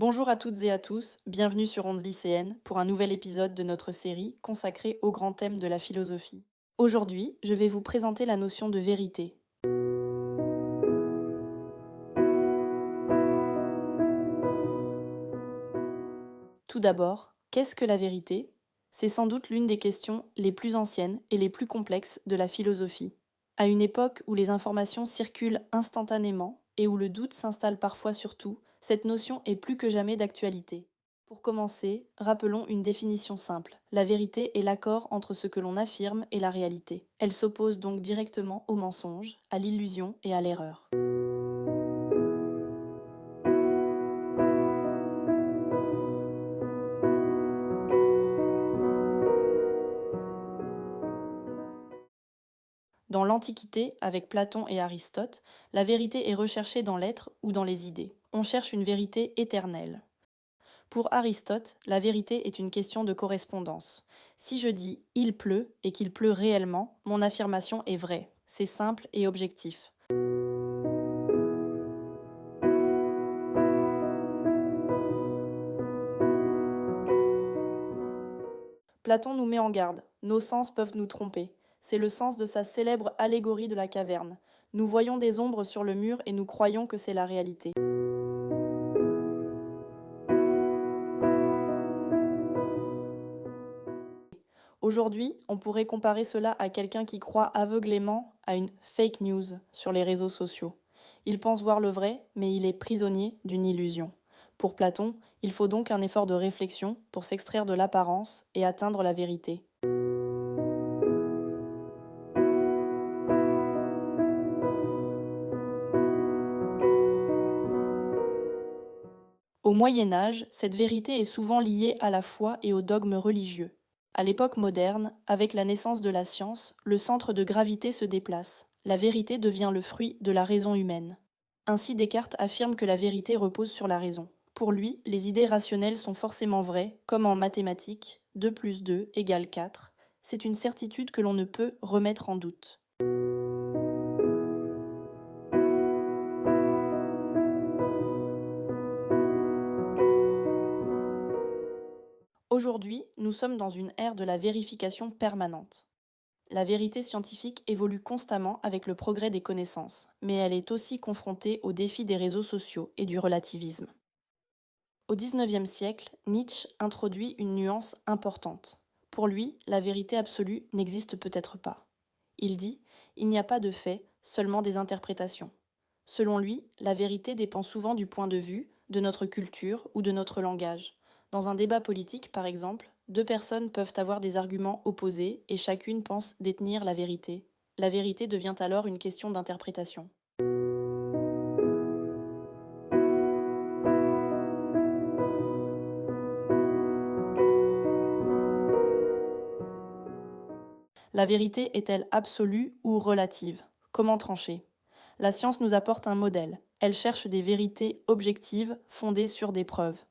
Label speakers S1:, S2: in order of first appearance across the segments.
S1: Bonjour à toutes et à tous, bienvenue sur Ondes lycéennes pour un nouvel épisode de notre série consacrée au grand thème de la philosophie. Aujourd'hui, je vais vous présenter la notion de vérité. Tout d'abord, qu'est-ce que la vérité? C'est sans doute l'une des questions les plus anciennes et les plus complexes de la philosophie. À une époque où les informations circulent instantanément et où le doute s'installe parfois sur tout, cette notion est plus que jamais d'actualité. Pour commencer, rappelons une définition simple. La vérité est l'accord entre ce que l'on affirme et la réalité. Elle s'oppose donc directement au mensonge, à l'illusion et à l'erreur. Dans l'Antiquité, avec Platon et Aristote, la vérité est recherchée dans l'être ou dans les idées. On cherche une vérité éternelle. Pour Aristote, la vérité est une question de correspondance. Si je dis il pleut et qu'il pleut réellement, mon affirmation est vraie. C'est simple et objectif. Platon nous met en garde. Nos sens peuvent nous tromper. C'est le sens de sa célèbre allégorie de la caverne. Nous voyons des ombres sur le mur et nous croyons que c'est la réalité. Aujourd'hui, on pourrait comparer cela à quelqu'un qui croit aveuglément à une fake news sur les réseaux sociaux. Il pense voir le vrai, mais il est prisonnier d'une illusion. Pour Platon, il faut donc un effort de réflexion pour s'extraire de l'apparence et atteindre la vérité. Au Moyen Âge, cette vérité est souvent liée à la foi et aux dogmes religieux. À l'époque moderne, avec la naissance de la science, le centre de gravité se déplace. La vérité devient le fruit de la raison humaine. Ainsi, Descartes affirme que la vérité repose sur la raison. Pour lui, les idées rationnelles sont forcément vraies, comme en mathématiques, 2 plus 2 égale 4. C'est une certitude que l'on ne peut remettre en doute. Aujourd'hui, nous sommes dans une ère de la vérification permanente. La vérité scientifique évolue constamment avec le progrès des connaissances, mais elle est aussi confrontée aux défis des réseaux sociaux et du relativisme. Au XIXe siècle, Nietzsche introduit une nuance importante. Pour lui, la vérité absolue n'existe peut-être pas. Il dit « Il n'y a pas de faits, seulement des interprétations ». Selon lui, la vérité dépend souvent du point de vue, de notre culture ou de notre langage. Dans un débat politique, par exemple, deux personnes peuvent avoir des arguments opposés et chacune pense détenir la vérité. La vérité devient alors une question d'interprétation. La vérité est-elle absolue ou relative? Comment trancher? La science nous apporte un modèle. Elle cherche des vérités objectives fondées sur des preuves.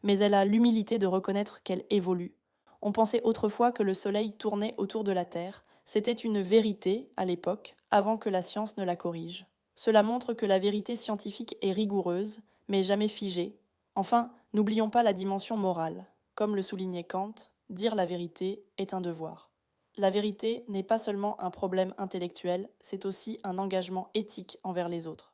S1: Mais elle a l'humilité de reconnaître qu'elle évolue. On pensait autrefois que le Soleil tournait autour de la Terre. C'était une vérité, à l'époque, avant que la science ne la corrige. Cela montre que la vérité scientifique est rigoureuse, mais jamais figée. Enfin, n'oublions pas la dimension morale. Comme le soulignait Kant, dire la vérité est un devoir. La vérité n'est pas seulement un problème intellectuel, c'est aussi un engagement éthique envers les autres.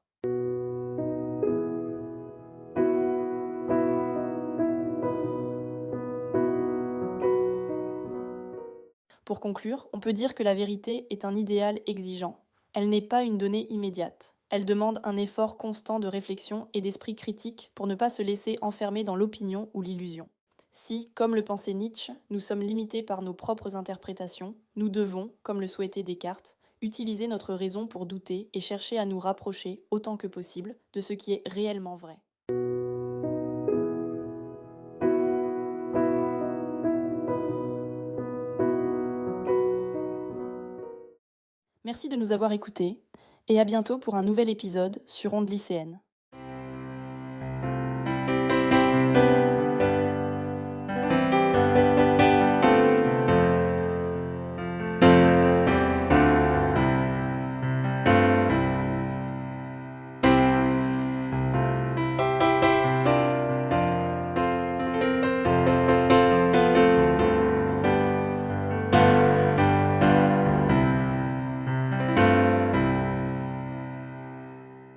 S1: Pour conclure, on peut dire que la vérité est un idéal exigeant. Elle n'est pas une donnée immédiate. Elle demande un effort constant de réflexion et d'esprit critique pour ne pas se laisser enfermer dans l'opinion ou l'illusion. Si, comme le pensait Nietzsche, nous sommes limités par nos propres interprétations, nous devons, comme le souhaitait Descartes, utiliser notre raison pour douter et chercher à nous rapprocher, autant que possible, de ce qui est réellement vrai. Merci de nous avoir écoutés, et à bientôt pour un nouvel épisode sur Ondes lycéennes.